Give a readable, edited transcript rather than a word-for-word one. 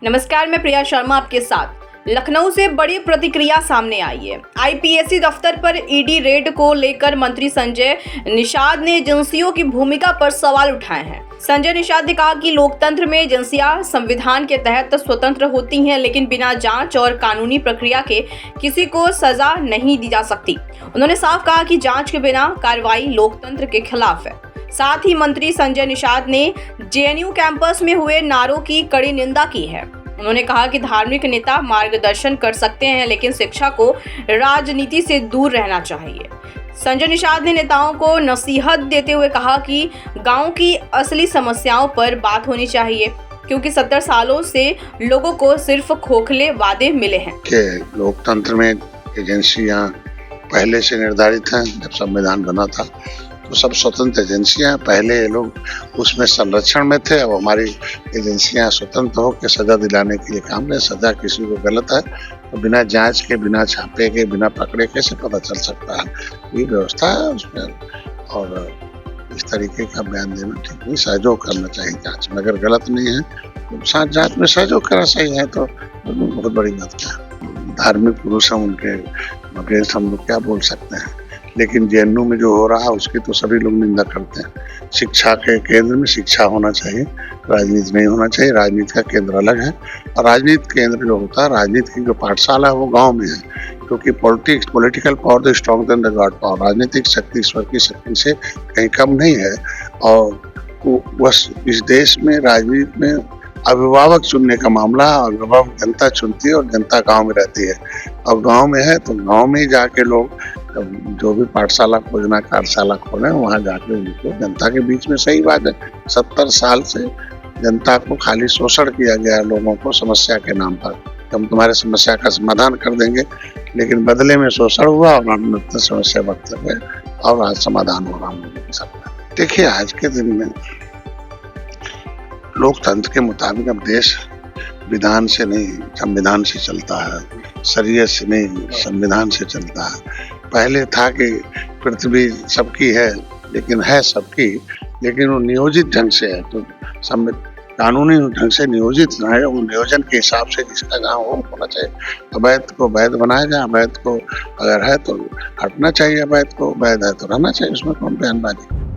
नमस्कार, मैं प्रिया शर्मा आपके साथ। लखनऊ से बड़ी प्रतिक्रिया सामने आई है। आईपीएससी दफ्तर पर ईडी रेड को लेकर मंत्री संजय निषाद ने एजेंसियों की भूमिका पर सवाल उठाए हैं। संजय निषाद ने कहा कि लोकतंत्र में एजेंसियां संविधान के तहत स्वतंत्र होती हैं, लेकिन बिना जांच और कानूनी प्रक्रिया के किसी को सजा नहीं दी जा सकती। उन्होंने साफ कहा कि जांच के बिना कार्रवाई लोकतंत्र के खिलाफ है। साथ ही मंत्री संजय निषाद ने जेएनयू कैंपस में हुए नारों की कड़ी निंदा की है। उन्होंने कहा कि धार्मिक नेता मार्गदर्शन कर सकते हैं, लेकिन शिक्षा को राजनीति से दूर रहना चाहिए। संजय निषाद ने नेताओं को नसीहत देते हुए कहा कि गांव की असली समस्याओं पर बात होनी चाहिए, क्योंकि 70 सालों से लोगों को सिर्फ खोखले वादे मिले हैं। कि लोकतंत्र में एजेंसियां पहले से निर्धारित हैं। जब संविधान बना था तो सब स्वतंत्र एजेंसियां, पहले ये लोग उसमें संरक्षण में थे। अब हमारी एजेंसियां स्वतंत्र होकर सजा दिलाने के लिए काम है। सजा किसी को गलत है तो बिना जांच के, बिना छापे के, बिना पकड़े कैसे पता चल सकता है? ये व्यवस्था है उसमें। और इस तरीके का बयान देना ठीक नहीं। सहयोग करना चाहिए जांच में। अगर गलत नहीं है तो साथ जांच में सहयोग करा सही है तो बहुत बड़ी बात क्या है। धार्मिक पुरुष हैं, उनके अगेंस्ट हम लोग क्या बोल सकते हैं? लेकिन जेएनयू में जो हो रहा है उसकी तो सभी लोग निंदा करते हैं। शिक्षा के केंद्र में शिक्षा होना चाहिए, राजनीति नहीं होना चाहिए। राजनीति का केंद्र अलग है और राजनीति केंद्र जो होता है, राजनीति की जो पाठशाला है वो गांव में है, क्योंकि political power the strong then the god power. राजनीतिक शक्ति ईश्वर की शक्ति से कहीं कम नहीं है। और बस इस देश में राजनीति में अभिभावक चुनने का मामला है। अभिभावक जनता चुनती है और जनता गांव में रहती है। और गांव में है तो गांव में ही जाके लोग जो भी पाठशाला खोजना, कार्यशाला खोले, वहां जाके उनको जनता के बीच में। सही बात है, 70 साल से जनता को खाली शोषण किया गया है लोगों को समस्या के नाम पर। हम तुम्हारे समस्या का समाधान कर देंगे, लेकिन बदले में शोषण हुआ और हम अपनी समस्या बढ़ते गए और आज समाधान हो रहा हम लोगों के साथ। देखिए, आज के दिन में लोकतंत्र के मुताबिक अब देश विधान से नहीं संविधान से चलता है, शरीयत से नहीं संविधान से चलता है। पहले था कि पृथ्वी सबकी है, लेकिन है सबकी, लेकिन वो नियोजित ढंग से है। तो कानूनी ढंग से नियोजित ना है, वो नियोजन के हिसाब से जिसका गाँव हो होना चाहिए। अवैध को वैध बनाया जाए, अवैध को अगर है तो हटना चाहिए, अवैध को वैध है तो रहना चाहिए। उसमें कौन बयानबाजी।